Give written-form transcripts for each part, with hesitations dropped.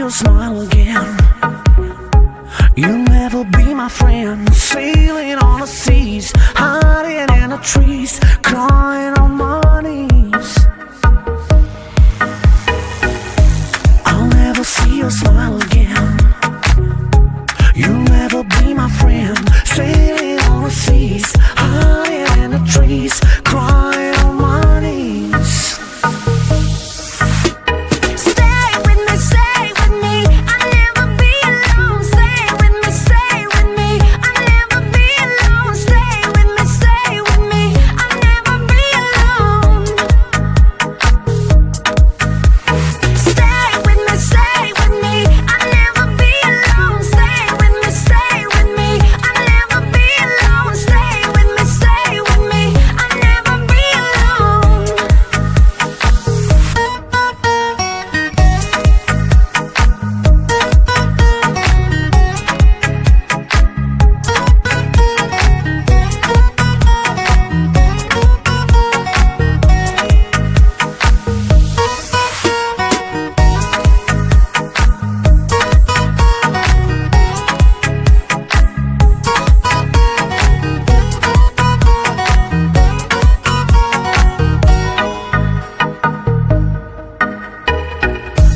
your smile again. You'll never be my friend. Sailing on the seas, hiding in the trees, crying on my knees. I'll never see your smile again. You'll never be my friend. Sailing on the seas, hiding in the trees, crying on my knees.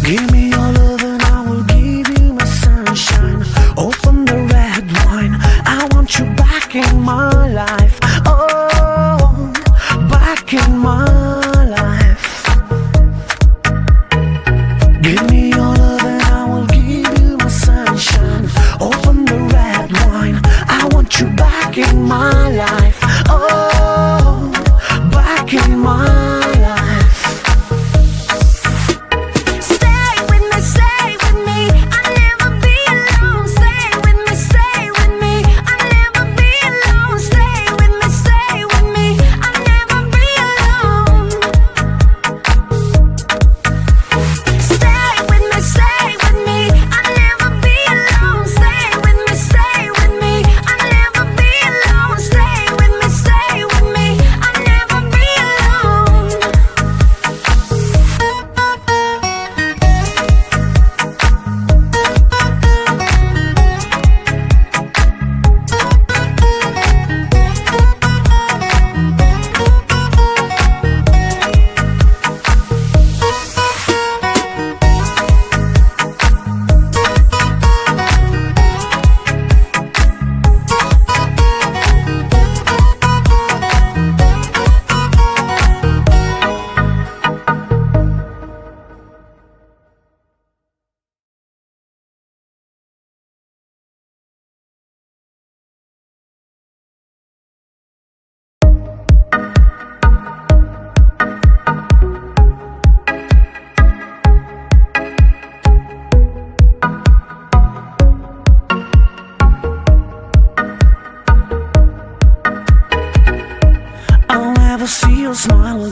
Give me your love and I will give you my sunshine. Open the red wine, I want you back in my life. Oh, back in my life. Give me your love and I will give you my sunshine. Open the red wine, I want you back in my life. Oh, back in my life. See your smile